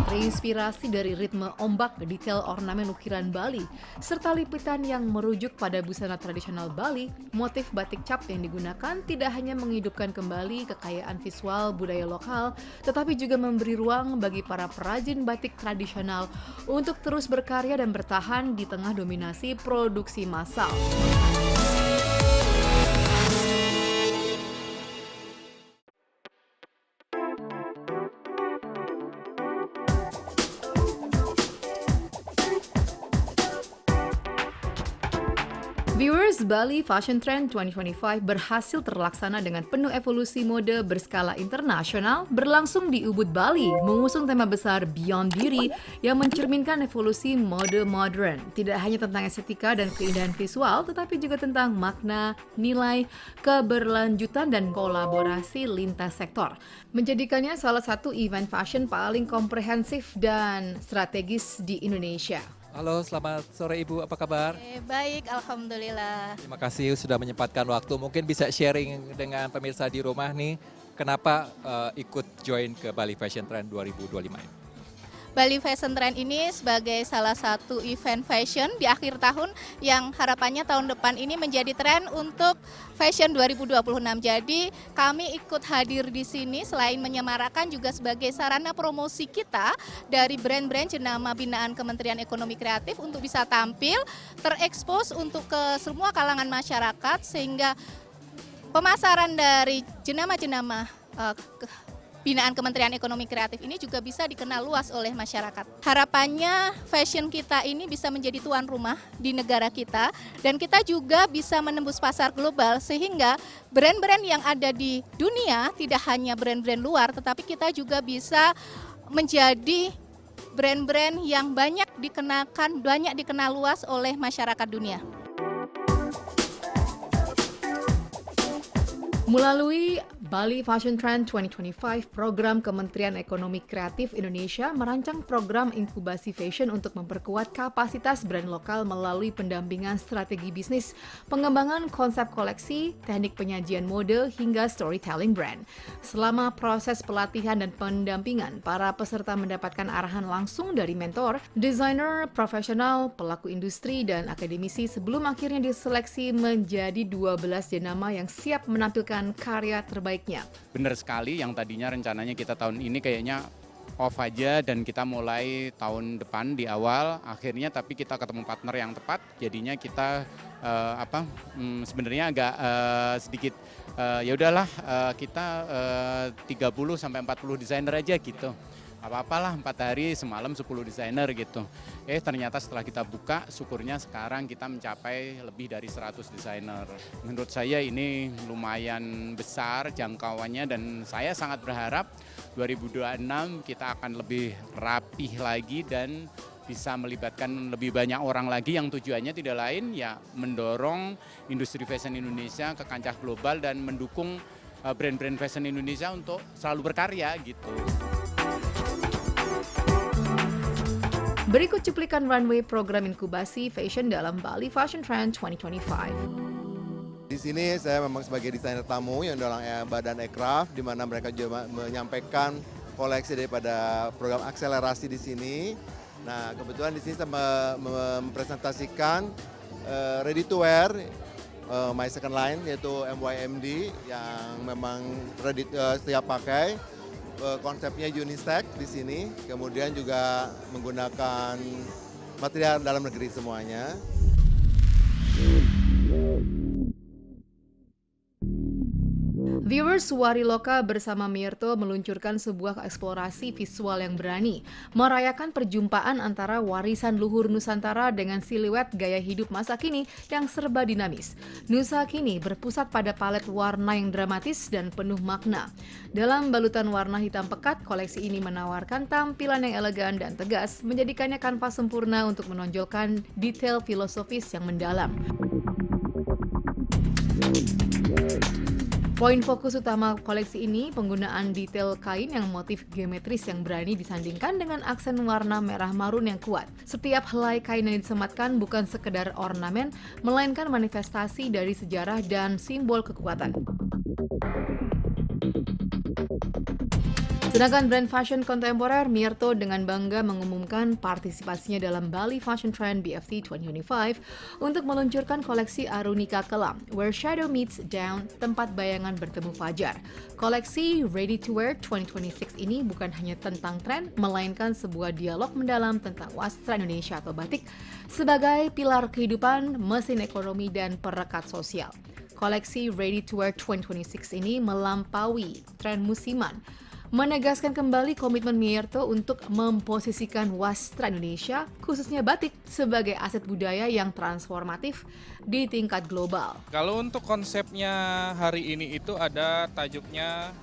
Terinspirasi dari ritme ombak, detail ornamen ukiran Bali, serta liputan yang merujuk pada busana tradisional Bali, motif batik cap yang digunakan tidak hanya menghidupkan kembali kekayaan visual budaya lokal, tetapi juga memberi ruang bagi para perajin batik tradisional untuk terus berkarya dan bertahan di tengah dominasi produksi massal. Viewers, Bali Fashion Trend 2025 berhasil terlaksana dengan penuh evolusi mode berskala internasional berlangsung di Ubud, Bali, mengusung tema besar Beyond Beauty yang mencerminkan evolusi mode modern. Tidak hanya tentang estetika dan keindahan visual, tetapi juga tentang makna, nilai, keberlanjutan, dan kolaborasi lintas sektor. Menjadikannya salah satu event fashion paling komprehensif dan strategis di Indonesia. Halo, selamat sore Ibu, apa kabar? Baik, alhamdulillah. Terima kasih sudah menyempatkan waktu. Mungkin bisa sharing dengan pemirsa di rumah nih, kenapa ikut join ke Bali Fashion Trend 2025 ini? Bali Fashion Trend ini sebagai salah satu event fashion di akhir tahun yang harapannya tahun depan ini menjadi tren untuk Fashion 2026. Jadi kami ikut hadir di sini selain menyemarakan juga sebagai sarana promosi kita dari brand-brand jenama binaan Kementerian Ekonomi Kreatif untuk bisa tampil, terekspos untuk ke semua kalangan masyarakat sehingga pemasaran dari jenama-jenama binaan Kementerian Ekonomi Kreatif ini juga bisa dikenal luas oleh masyarakat. Harapannya fashion kita ini bisa menjadi tuan rumah di negara kita dan kita juga bisa menembus pasar global sehingga brand-brand yang ada di dunia tidak hanya brand-brand luar tetapi kita juga bisa menjadi brand-brand yang banyak dikenal luas oleh masyarakat dunia. Melalui Bali Fashion Trend 2025, program Kementerian Ekonomi Kreatif Indonesia merancang program inkubasi fashion untuk memperkuat kapasitas brand lokal melalui pendampingan strategi bisnis, pengembangan konsep koleksi, teknik penyajian mode, hingga storytelling brand. Selama proses pelatihan dan pendampingan, para peserta mendapatkan arahan langsung dari mentor, desainer, profesional, pelaku industri, dan akademisi sebelum akhirnya diseleksi menjadi 12 jenama yang siap menampilkan karya terbaiknya. Benar sekali, yang tadinya rencananya kita tahun ini kayaknya off aja dan kita mulai tahun depan di awal, akhirnya tapi kita ketemu partner yang tepat, jadinya kita sebenarnya agak sedikit ya udahlah kita 30 sampai 40 desainer aja gitu. Apa-apalah 4 hari semalam 10 desainer gitu. Ternyata setelah kita buka, syukurnya sekarang kita mencapai lebih dari 100 desainer. Menurut saya ini lumayan besar jangkauannya dan saya sangat berharap 2026 kita akan lebih rapih lagi dan bisa melibatkan lebih banyak orang lagi yang tujuannya tidak lain ya mendorong industri fashion Indonesia ke kancah global dan mendukung brand-brand fashion Indonesia untuk selalu berkarya gitu. Berikut cuplikan runway program inkubasi fashion dalam Bali Fashion Trend 2025. Di sini saya memang sebagai desainer tamu yang dalam badan Aircraft, di mana mereka juga menyampaikan koleksi daripada program akselerasi di sini. Nah, kebetulan di sini saya mempresentasikan ready to wear my second line yaitu MYMD yang memang ready siap pakai. Konsepnya unisex di sini, kemudian juga menggunakan material dalam negeri semuanya. Viewers, Wariloka bersama Mirto meluncurkan sebuah eksplorasi visual yang berani, merayakan perjumpaan antara warisan luhur Nusantara dengan siluet gaya hidup masa kini yang serba dinamis. Nusa Kini berpusat pada palet warna yang dramatis dan penuh makna. Dalam balutan warna hitam pekat, koleksi ini menawarkan tampilan yang elegan dan tegas, menjadikannya kanvas sempurna untuk menonjolkan detail filosofis yang mendalam. Poin fokus utama koleksi ini penggunaan detail kain yang motif geometris yang berani disandingkan dengan aksen warna merah marun yang kuat. Setiap helai kain yang disematkan bukan sekedar ornamen, melainkan manifestasi dari sejarah dan simbol kekuatan. Menggunakan brand fashion kontemporer, Mierto dengan bangga mengumumkan partisipasinya dalam Bali Fashion Trend BFT 2025 untuk meluncurkan koleksi Arunika Kelam, Where Shadow Meets Down, tempat bayangan bertemu fajar. Koleksi Ready to Wear 2026 ini bukan hanya tentang tren, melainkan sebuah dialog mendalam tentang wastra Indonesia atau batik sebagai pilar kehidupan, mesin ekonomi, dan perekat sosial. Koleksi Ready to Wear 2026 ini melampaui tren musiman, menegaskan kembali komitmen Mierto untuk memposisikan wastra Indonesia, khususnya batik, sebagai aset budaya yang transformatif di tingkat global. Kalau untuk konsepnya hari ini itu ada tajuknya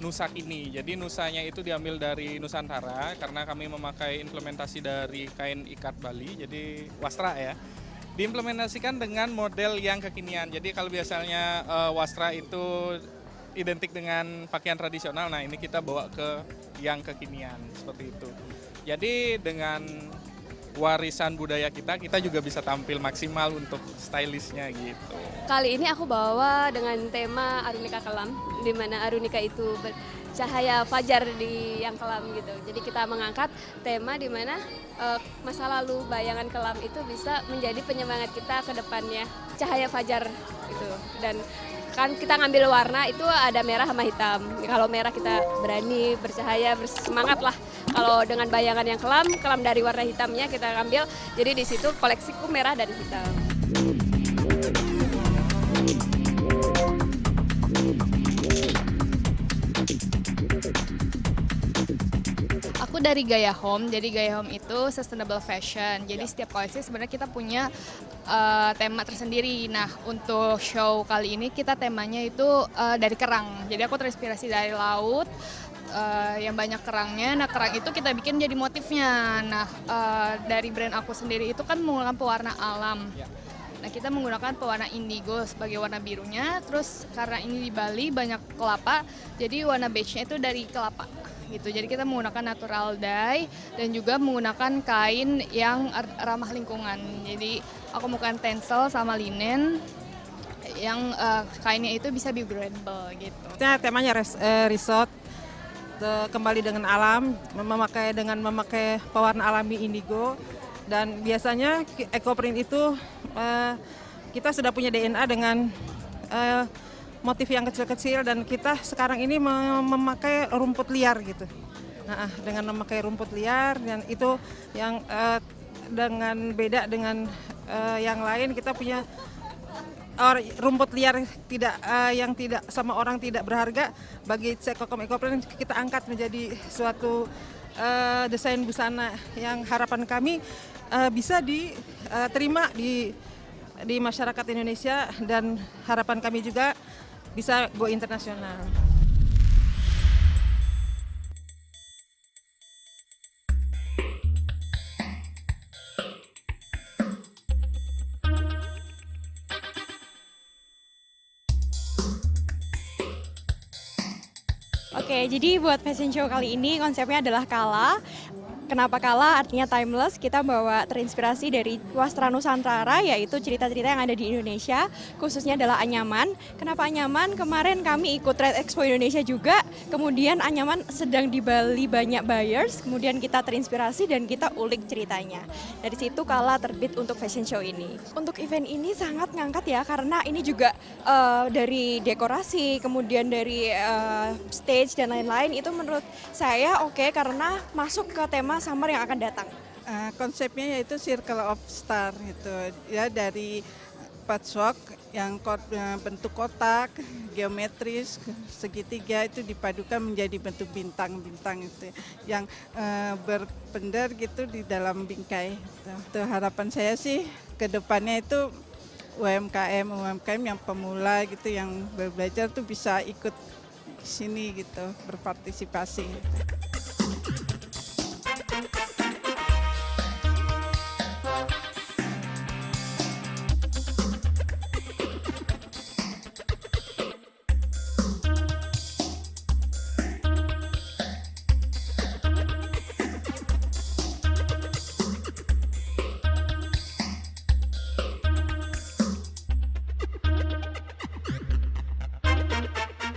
Nusa Kini. Jadi nusanya itu diambil dari Nusantara karena kami memakai implementasi dari kain ikat Bali, jadi wastra ya. Diimplementasikan dengan model yang kekinian. Jadi kalau biasanya wastra itu identik dengan pakaian tradisional, nah ini kita bawa ke yang kekinian seperti itu. Jadi dengan warisan budaya kita juga bisa tampil maksimal untuk stylishnya gitu. Kali ini aku bawa dengan tema Arunika Kelam, di mana Arunika itu cahaya fajar di yang kelam gitu. Jadi kita mengangkat tema di mana masa lalu bayangan kelam itu bisa menjadi penyemangat kita ke depannya, cahaya fajar gitu. Dan kan kita ngambil warna itu ada merah sama hitam. Kalau merah kita berani, bercahaya, bersemangat lah. Kalau dengan bayangan yang kelam dari warna hitamnya kita ambil. Jadi di situ koleksiku merah dan hitam. Aku dari Gaya Home, jadi Gaya Home itu sustainable fashion. Jadi setiap koleksi sebenarnya kita punya tema tersendiri. Nah, untuk show kali ini kita temanya itu dari kerang. Jadi aku terinspirasi dari laut yang banyak kerangnya. Nah, kerang itu kita bikin jadi motifnya. Nah, dari brand aku sendiri itu kan menggunakan pewarna alam. Nah, kita menggunakan pewarna indigo sebagai warna birunya. Terus karena ini di Bali banyak kelapa, jadi warna beige-nya itu dari kelapa. Gitu. Jadi kita menggunakan natural dye dan juga menggunakan kain yang ramah lingkungan. Jadi aku menggunakan tencel sama linen yang kainnya itu bisa biodegradable gitu. Temanya resort, kembali dengan alam, memakai pewarna alami indigo, dan biasanya ecoprint itu kita sudah punya DNA dengan motif yang kecil-kecil, dan kita sekarang ini memakai rumput liar gitu. Nah, dengan memakai rumput liar, dan itu yang dengan beda dengan yang lain, kita punya rumput liar yang tidak sama orang tidak berharga. Bagi Cekokom Ecoprint kita angkat menjadi suatu desain busana yang harapan kami bisa diterima di masyarakat Indonesia, dan harapan kami juga bisa go internasional. Oke, jadi buat fashion show kali ini konsepnya adalah Kala. Kenapa Kala? Artinya timeless. Kita bawa terinspirasi dari wastra Nusantara, yaitu cerita-cerita yang ada di Indonesia, khususnya adalah anyaman. Kenapa anyaman? Kemarin kami ikut Trade Expo Indonesia juga, kemudian anyaman sedang di Bali banyak buyers, kemudian kita terinspirasi dan kita ulik ceritanya. Dari situ Kala terbit untuk fashion show ini. Untuk event ini sangat ngangkat ya, karena ini juga dari dekorasi, kemudian dari stage dan lain-lain, itu menurut saya oke, karena masuk ke tema summer yang akan datang. Konsepnya yaitu Circle of Star gitu ya, dari patchwork yang bentuk kotak, geometris, segitiga, itu dipadukan menjadi bentuk bintang-bintang itu yang berpendar gitu di dalam bingkai. Itu harapan saya sih ke depannya itu UMKM yang pemula gitu, yang belajar tuh bisa ikut sini gitu, berpartisipasi.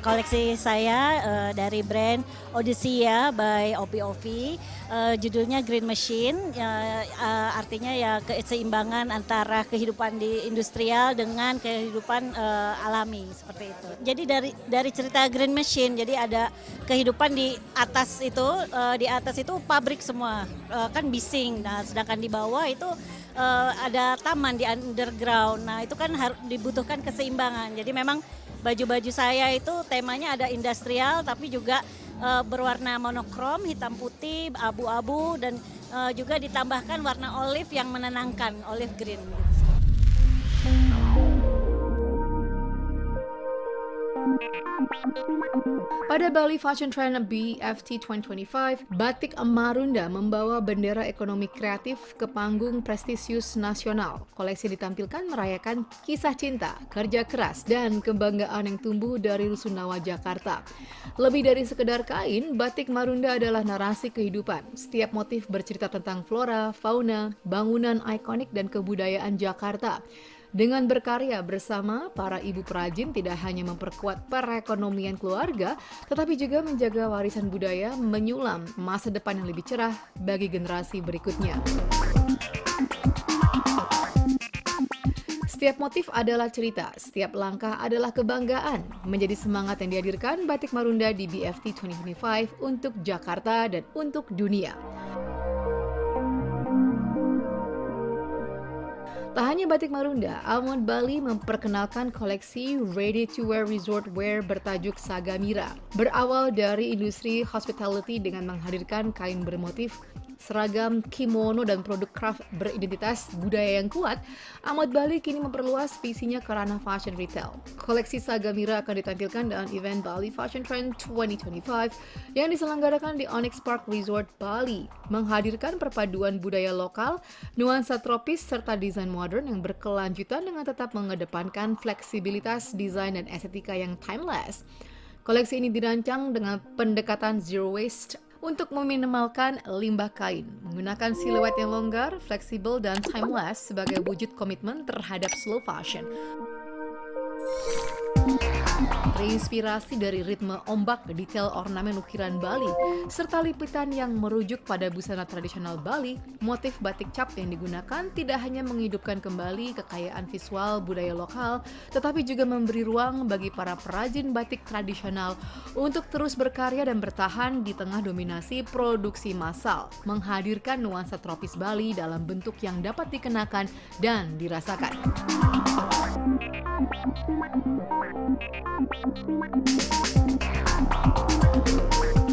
Koleksi saya dari brand Odysseia by OPOV. Judulnya Green Machine, artinya ya keseimbangan antara kehidupan di industrial dengan kehidupan alami seperti itu. Jadi dari cerita Green Machine, jadi ada kehidupan di atas itu pabrik semua, kan bising. Nah, sedangkan di bawah itu ada taman di underground. Nah, itu kan dibutuhkan keseimbangan. Jadi memang baju-baju saya itu temanya ada industrial tapi juga berwarna monokrom, hitam putih, abu-abu, dan juga ditambahkan warna olive yang menenangkan, olive green. Pada Bali Fashion Trend BFT 2025, Batik Marunda membawa bendera ekonomi kreatif ke panggung prestisius nasional. Koleksi ditampilkan merayakan kisah cinta, kerja keras, dan kebanggaan yang tumbuh dari Rusunawa, Jakarta. Lebih dari sekedar kain, Batik Marunda adalah narasi kehidupan. Setiap motif bercerita tentang flora, fauna, bangunan ikonik, dan kebudayaan Jakarta. Dengan berkarya bersama, para ibu perajin tidak hanya memperkuat perekonomian keluarga, tetapi juga menjaga warisan budaya menyulam masa depan yang lebih cerah bagi generasi berikutnya. Setiap motif adalah cerita, setiap langkah adalah kebanggaan. Menjadi semangat yang dihadirkan Batik Marunda di BFT 2025 untuk Jakarta dan untuk dunia. Tak hanya Batik Marunda, Almond Bali memperkenalkan koleksi ready-to-wear resort wear bertajuk Sagamira. Berawal dari industri hospitality dengan menghadirkan kain bermotif seragam, kimono, dan produk craft beridentitas budaya yang kuat, Almond Bali kini memperluas visinya ke ranah fashion retail. Koleksi Sagamira akan ditampilkan dalam event Bali Fashion Trend 2025 yang diselenggarakan di Onyx Park Resort Bali, menghadirkan perpaduan budaya lokal, nuansa tropis, serta desain modern yang berkelanjutan dengan tetap mengedepankan fleksibilitas desain dan estetika yang timeless. Koleksi ini dirancang dengan pendekatan zero waste untuk meminimalkan limbah kain, menggunakan siluet yang longgar, fleksibel, dan timeless sebagai wujud komitmen terhadap slow fashion. Terinspirasi dari ritme ombak, detail ornamen ukiran Bali, serta liputan yang merujuk pada busana tradisional Bali, motif batik cap yang digunakan tidak hanya menghidupkan kembali kekayaan visual budaya lokal, tetapi juga memberi ruang bagi para perajin batik tradisional untuk terus berkarya dan bertahan di tengah dominasi produksi massal, menghadirkan nuansa tropis Bali dalam bentuk yang dapat dikenakan dan dirasakan. Thank you.